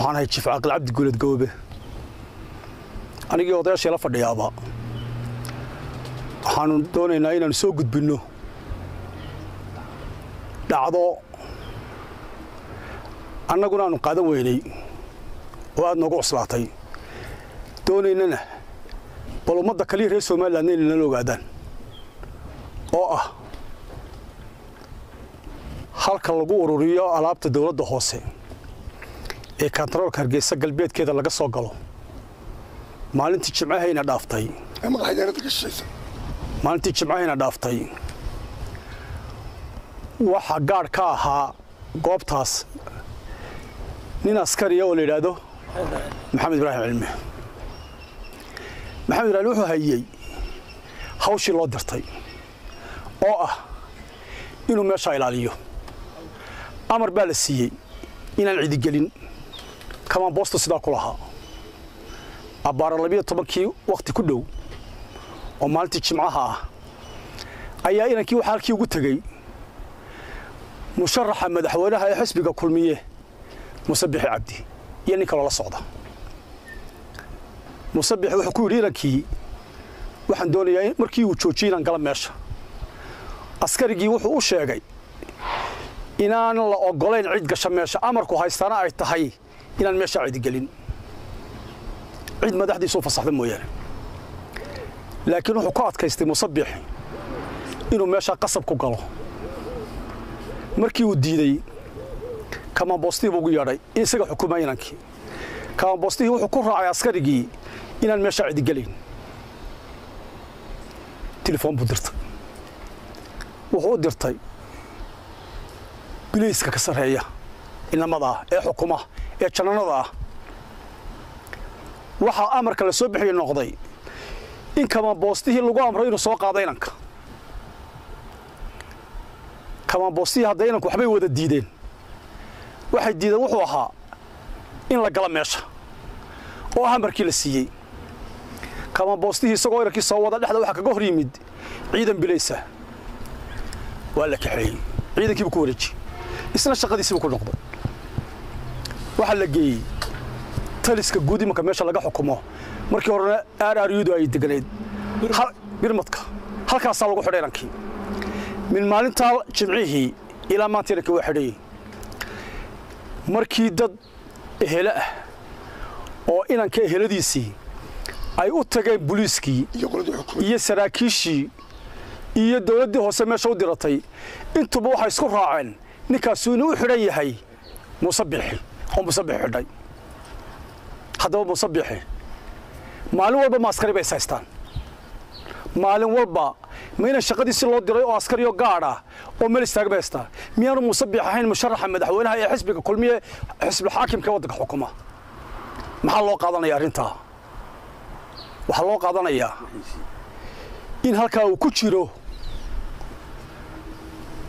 waxaan ahay Chief Aqal Cabdi Guulad Goobe anigii odayaasha la fadhiyaaba waxaanu doonaynaa inaan soo gudbino dhacdo annaguna aanu qaadan weynay oo aad noogu cuslaatay doonaynana bal ummadda kaliya reer Soomaaliland inay la ogaadaan oo ah halka lagu ururiyo alaabta dawladda hoose ee kantaroolka Hargeysa galbeedkeeda laga soo galo maalintii Jimcaha dhaaftay maalintii Jimcaha dhaaftay waxa gaar ka ahaa goobtaas nin askari oo la yiraahdo Maxamed Ibrahim Cilmi maxamed ibrahim wuxuu hayay hawshii loo dirtay oo ah inuu meesha ilaaliyo amar baa la siiyay inaan cidi gelin kama boosto sida ku lahaa abaar 12kii waqti ku dhow oo maalintii Jimcaha ayaa inankii waxa halkii ugu tagay musharaxa madaxweynaha ee xisbiga kulmiye Musabix Cabdi iyo nin kale la socda Musabix wuxuu ku yiri inankii waxaan doonayaa markii uu joojiyay inaan gala meesha askarigii wuxuu u sheegay inaan la ogolayn cid gasha meesha amarku haystana ay tahay inaan meesha cid gelin cid madaxdiisu fasaxday mooyaan laakiin wuxuu ka adkaystay Musabix inuu meesha qasab ku galo markii uu diiday kama boostii ugu yeeray isaga xukuumayay inankii kama boostii wuxuu ku raacay askarigii inaan meesha cid gelin telefoon buu dirtay wuxuu dirtay biliiska ka sareeya inamada ee xukuma ee jananada waxa amarka la soo bixiyay noqday in kama boostii lagu amray inuu soo qaado inanka kama boostii hadda inanku waxbay wada diideen waxay diideen wuxuu ahaa in la gala meesha oo amarkii la siiyay kama boostii isagoo inankii soo wada dhexda waxa kaga hor yimid ciidan bilaysa waa la kaxeeyay ciidankii ku wareejiyay isna shaqadiisii ku noqday waxa la geeyay taliska guudi marka meesha laga xukumo markii hore RRUdu ay deganayd birmadka halkaas lagu xidhay inankii min maalinta Jimcihii ilaa maanta inankii waa xidhay markii dad ehela oo inanka eheladiisii ay u tageen booliiskii iyo saraakiishii iyo dawladda hoose meesha u diratay intuba waxa isku raaceen ninkaas inuu u xidhan yahay Musabix oo Musabix xidhay hadaba Musabix maalin walba ma askari bay saystaan maalin walba meena shaqadiisa loo diray oo askari oo gaar ah oo meel istaag beesta miyaanu Musabix ahayn musharaxa madaxweynaha ee xisbiga kulmiye xisbi xaakimka waddanka xukuma maxaa loo qaadanayaa arinta waxa loo qaadanayaa in halka uu ku jiro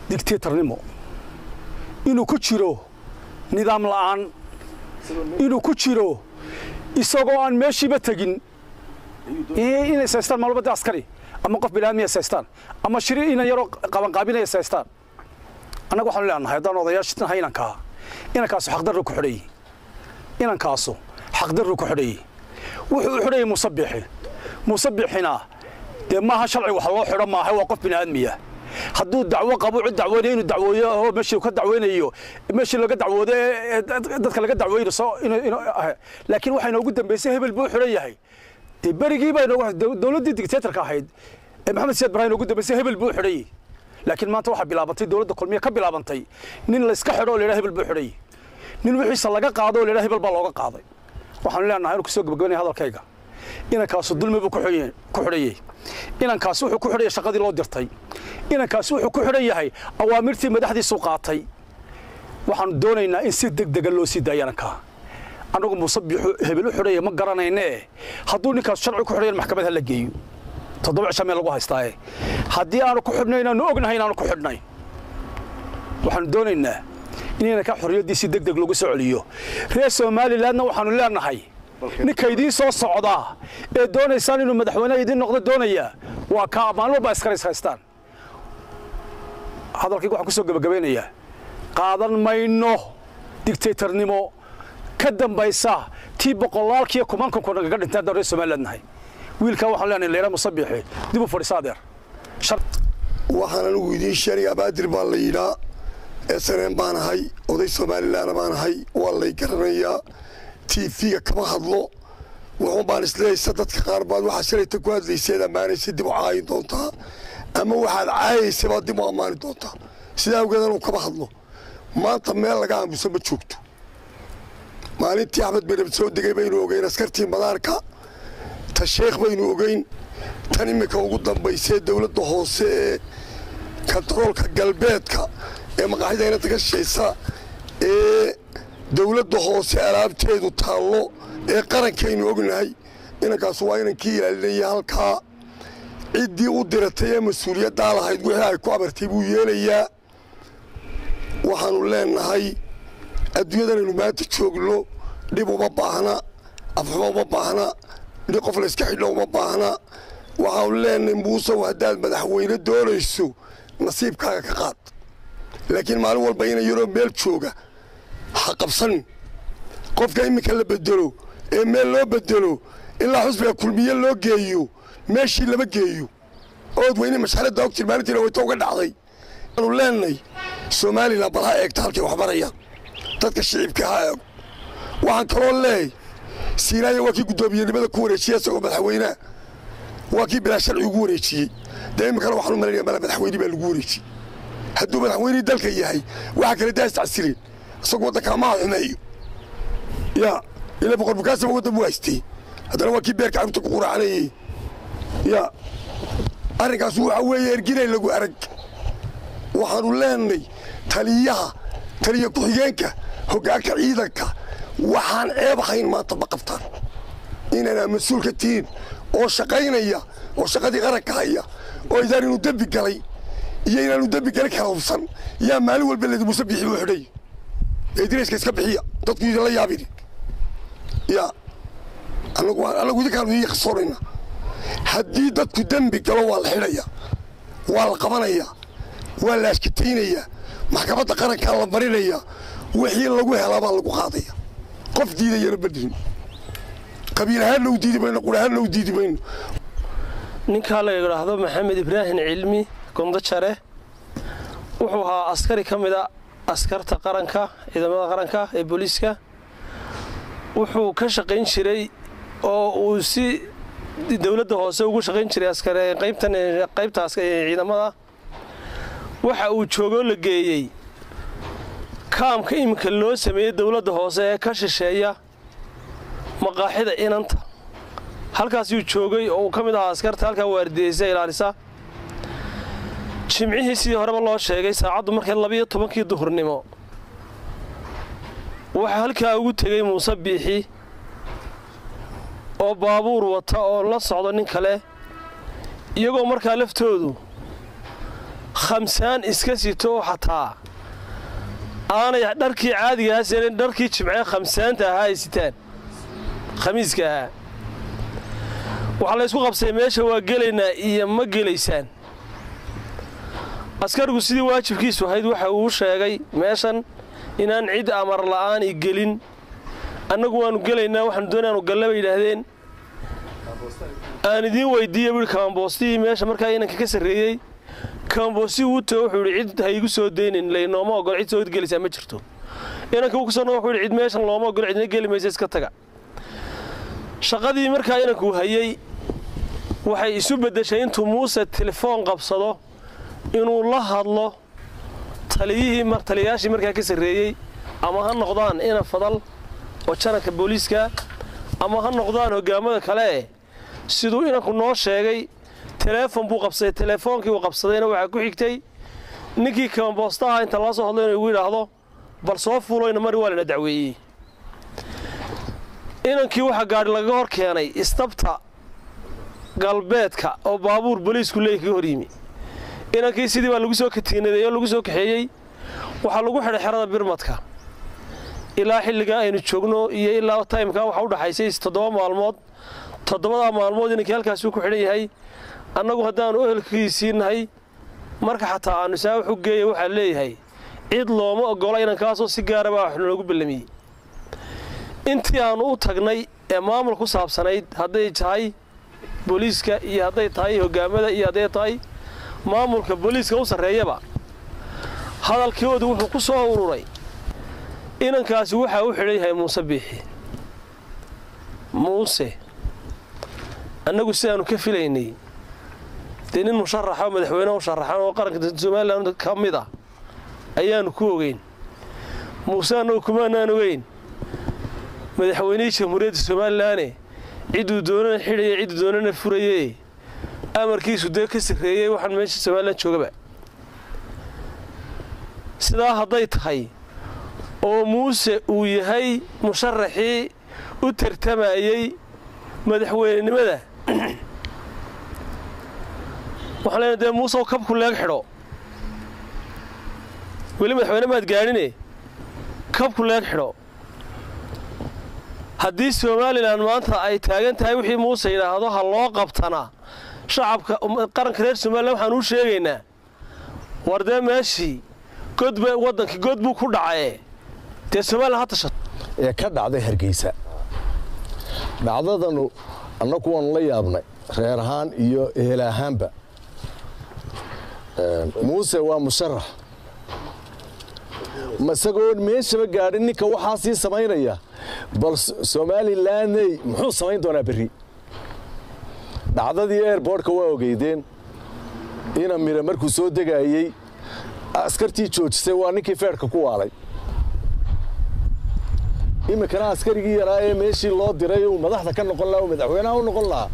dictatornimo inuu ku jiro nidaam la'aan inuu ku jiro isagoo aan meeshiiba tagin inay saystaan maalmada askari ama qof bilaamiya saystaan ama shiri inay yaro qaban qaabinaya saystaan anagu waxaan leenahay hadaan odayaasha inankaas xaqdarro ku xidhay inankaas xaqdarro ku xidhay wuxuu xidhay Musabixina de maaha sharci wax loo xidho maaha waa qof binaadmiya hadduu dacwo qabo cid dacwooday inuu dacwooyo oo meeshii ka dacweynayo meeshii laga dacwooday dadka laga dacweynayo soo laakiin waxa inoogu dambeysay hebel buu xidhan yahay de barigii baa inoogu dawladda dictatorka ahayd Maxamed Siyaad Barre inoogu dambeysay hebel buu xidhay laakiin maanta waxa bilaabatay dawladda kulmiye ka bilaabantay nin la iska xidho leeyahay hebel buu xidhay nin wixiisa laga qaado leeyahay hebel baa looga qaaday waxaan leenahay inuu soo gabagabeeyay hadalkayga inankaas dulmi buu ku xidhay inankaas wuxuu ku xidhay shaqadii loo dirtay inankaas wuxuu ku xidhan yahay awaamirtii madaxdiisu qaatay waxaan doonaynaa in si degdeg loo sii daayo inanka anagu Musabix hebel u xidhay ma garanayne hadduu ninkaas sharci ku xidhay maxkamadda la geeyo 7 cisho meel lagu haystaa haddii aanu ku xidhnayna aanu ognahay inaanu ku xidhnay waxaan doonaynaa in inanka xorriyadiisa degdeg lagu soo celiyo reer Soomaalilandna waxaanu leenahay ninka idin soo socda ee doonaysaan inuu madaxweynaha idin noqdo doonaya waa ka maalin walba askari haystaan hadalkii waxaan ku soo gabagabeynayaa qaadan mayno dictatornimo ka dambaysa tii boqolaalkiiyo kumankan kun naga dhintaa dowladda Soomaaliland wiilka waxaan leenahay leeyahay musabbixi dib u fadhiisaadeer waxaan ugu idin sheegay abaadir baa la yiraahdaa SNM baan ahay oday Soomaaliland baan ahay waa la garanayaa TV kama hadlo wuxuu baan isleeyahay dadka qaar baad waxa shalayta ku hadlaysay amaanaysa dib u caayin doontaa ama waxaad caayaysa baad dib u amaani doontaa sidaa ugeedan kama hadlo maanta meel laga aamuso ma joogto maalintii Axmed bin soo degay baynu ogeyn askartii madaarka ta sheekh baynu ogeyn tan imika ugu dambaysay dawladda hoose kantaroolka galbeedka ee maqaaxidayna taga shaysa ee dawladda hoose alaabteedu taalo ee qarankaynu ognahay inankaas waa inankii ilaalinaya halkaa ciddii u diratay ee mas-uuliyaddaa lahayd wixii ay ku abartay buu yeelayaa waxaanu leenahay adduunyadanaynu maanta joogno dhib uma baahna afxuma uma baahna nin qof la iska xidho uma baahna waxaanu leenahay muusow haddaad madaxweyne doonayso nasiibkaaga ka qaad laakiin maalin walba ina yaroo meel jooga ha qabsanin qofka iminka la bedelo ee meel loo bedelo ilaa xusbiga kulmiye loo geeyo meeshii lama geeyo ood weyne mashaariicda ogtir maalintiina way uga dhacday aanu leenahay Soomaaliland bal ha eegta halkay wax barayaan dadka shicibka ha eeg waxaan kaloo leeyahay Siinaaya waa kii gudoomiyenimada ku wareejiyay isagoo madaxweynaha waa kii bilaa sharci ugu wareejiyay dayma kale waxaan u maleynayaa madaxweyne baa lagu wareejiyay hadduu madaxweyne dalka yahay waxa kale daas tacsirin isagoo waddanka ma xumeeyo ya ila boqor bukaasa waddan waastay haddana waa kii beerka carruurta ku quraacnayay ya arrinkaas waxa weeye erginay lagu arag waxaanu leenahay taliya ku-xigeenka hoggaanka ciidanka waxaan ceeb ahayn maanta ma qabtaan inana mas-uul ka tihiin oo shaqaynaya oo shaqadii qaranka haya oo idaan inuu dembi galay iyo inaanu dembi gali kala hubsan yaa maalin walba leedi musabbixi u xidhay idriiska iska bixiya dadku idin la yaabin ya anagu idinkaanu ii khasoonaynaa haddii dadku dembi galo waa la xidhaya waa la qabanaya waa la ashkataynaya maxkamadda qarankaa la marinaya wixii lagu helaa baa lagu qaadaya qof diidayana ma dhihin qabiil ahaanna u diidi mayno qur ahaanna u diidi mayno ninkaa la yidhaahdo maxamed ibraahim cilmi gondajare wuxuu ahaa askari ka mida askarta qaranka ciidamada qaranka ee booliiska wuxuu ka shaqayn jiray oo uu si dawladda hoose ugu shaqayn jiray askari qaybtaas ciidamada waxa uu joogo la geeyay kaamka imika loo sameeyay dawladda hoose ee ka shisheeya maqaaxida inanta halkaas uu joogay oo uu ka mid ahaa askarta halka waardiyaysa ilaalisa jimcihii sidii horeba loo sheegay saacaddu markay 12 duhurnimo waxa halkaa ugu tagay Muuse Biixi oo baabuur wata oo la socdo nin kale iyagoo markaa laftoodu 50 iska sito xataa aanay dharkii caadiga ah dharkii jimcee 50 ahaa ay sitaan khamiiska waxa la isku qabsay meesha waa galeynaa iyo ma galeysaan askarku sidii waajibkiisu ahayd waxa uu sheegay meeshan inaan cid amar la'aan gelin annagu waanu galeynaa waxaan doonaanu galaba yiraahdeen aan idin weydiiyay wiil kaamboostii meesha markaa inanka ka sareeyay kaamboostii uu wuxuu cid ha igu soo deeynin leeynooma ogol cid soo gelaysa ma jirto inanka uu soo wuxuu cid meeshan looma ogol cidna gelimaysa iska taga shaqadii markaa inanku hayay waxay isu bedeshay intuu Muuse telefoon qabsado inuu la hadlo taliyaashii markaa ka sareeyay ama ha noqdaan ina fadal oo janaka booliiska ama ha noqdaan hogaamada kale sidoo inanku noo sheegay telefoon buu qabsaday telefoonkii uu qabsadayna waxa ku xigtay ninkii kaamboostaha inta la soo hadlay inuu yiraahdo bal soo fuulayna mar waa la dacweeyay inankii waxa gaari laga hor keenay istabta galbeedka oo baabuur booliisku leeyahay hor yimi inankii sidii baa lagu soo katiinaday oo lagu soo kaxeeyay waxa lagu xidhay xerada birmadka ilaa xilliga aynu joogno iyo ilaa timeka waxa u dhaxaysay 7 maalmood 7 maalmood inankii halkaas ku xidhan yahay annagu haddaan ehelkiisinahay marka xataa aanu saa wuxuu geeyay waxa leeyahay cid looma ogola inankaasoo si gaar ah wax loogu ballamiyay intii aanu u tagnay ee maamul ku saabsanayd hadday tahay booliiska iyo hadday tahay hogaamada iyo hadday tahay maamulka booliiska u sarreeyaba hadalkoodu wuxuu ku soo ururay inankaasi waxa uu xidhan yahay muuse biixi muuse annagu sidaanu ka filaynay dee nin musharaxa madaxweyne u sharaxan oo qaranka Soomaaliland ka mid ah ayaanu ku ogeyn muuse annagu kumaanaan ogeyn madaxweynaha jamhuuriyadda Soomaaliland ciduu doonana xidhay ciduu doonana furayay amarkiisu dee ka sirreeyay waxaan meesha Soomaaliland joogaba sidaa hadday tahay oo muuse uu yahay musharaxii u tartamayay madaxweynenimada waxaan leenahay dee muuse oo kabku leeg xidho weli madaxweyne maad gaadhine kabku leeg xidho haddii Soomaaliland maanta ay taagan tahay wixii muuse yidhaahdo ha loo qabtana shacabka qaranka reer Soomaaliland waxaan u sheegaynaa war dee meeshii waddankii god buu ku dhacay dee Soomaaliland ha tashato ee ka dhacday Hargeysa dhacdadanu annagu waan la yaabnay reer ahaan iyo ehel ahaanba muuse waa musharax masagoon meeshaba gaadhin ninka waxaa sii samaynaya bal Soomaaliland muxuu samayn doonaa berri dhacdadii airportka waa ogeydeen ina mira markuu soo degayay askartii joojisay waa ninkii feerka ku waalay imikana askarigii yaraa ee meeshii loo diray uu madaxda ka noqon lahaa madaxweynaha u noqon lahaa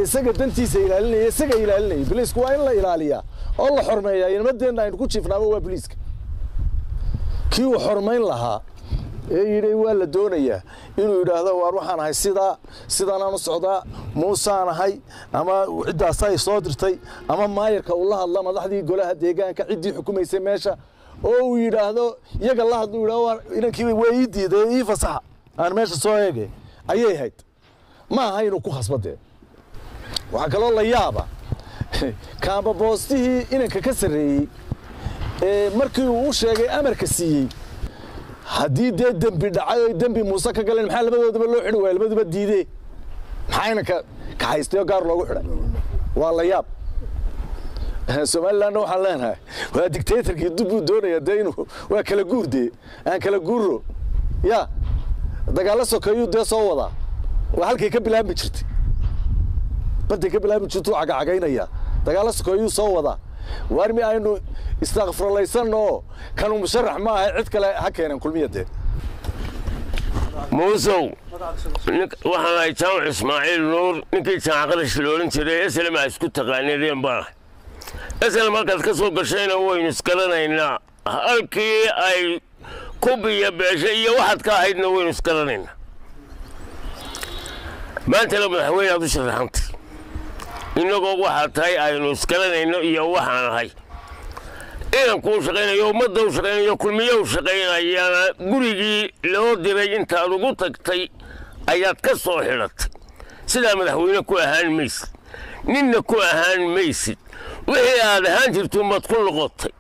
isaga dantiisa ilaalinaya isaga ilaalinaya booliisku waa in la ilaaliyaa oo la xormeeyaa nimadeena aynu ku jiifnaaba waa booliiska kii uu xormeyn lahaa ee yidhi waa la doonayaa inuu yidhaahdo waar waxaan ahay sidaan aan u socdaa muusaan ahay ama ciddaas ay soo dirtay ama maayarka uu la hadla madaxdii golaha deegaanka ciddii xukumaysay meesha oo uu yidhaahdo iyaga la hadlu yidhaahdo inankii way ii diiday ii fasaxa aan meesha soo eegay ayay ahayd ma aha inuu ku khasbadee waxaa kaloo la yaaba kaamba boostihii inanka ka sarreeyey ee markii uu u sheegay amarka siiyey haddii dee dembi dhacay oo dembi muuse ka galeen maxaa labadoodaba loo xidhi waaya labaduba diidee maxaa inanka kaxaystay oo gaar loogu xidhay waa la yaab Soomaaliland waxaan leenahay waa dictatorkii dubuu doonaya dee inuu waa kala guurdee aan kala guuro ya dagaalo sokeeyuu dee soo wadaa waa halkay ka bilaabi jirtay badday ka bilaabi jirtuu cagacagaynaya dagaalo sokeeyuu soo wadaa waarmi aynu istaghfirlaysanno kanuu musharax ma aha cid kale ha keenan kulmiyadee muusow waxaan ahay jaamac ismaaciil nuur ninkii jaacaqadash loolan jiray eslama isku taqaanideen baan eslam halkaad ka soo gashayna waynu isgaranaynaa halkii ay kubiya beesha iyo waxaad ka ahaydna waynu isgaranaynaa maantana madaxweyne aad u sharaxantay innagoo waxaa tahay aynu isgaranayno iyo waxaan ahay inankuu shaqaynayo ummadda u shaqaynayo kulmiye u shaqaynayana gurigii loo diray intaad ugu tagtay ayaad ka soo xidhatay sidaa madaxweyne ku ahaan maysid ninna ku ahaan maysid wixii aad ahaan jirto maad ku noqotay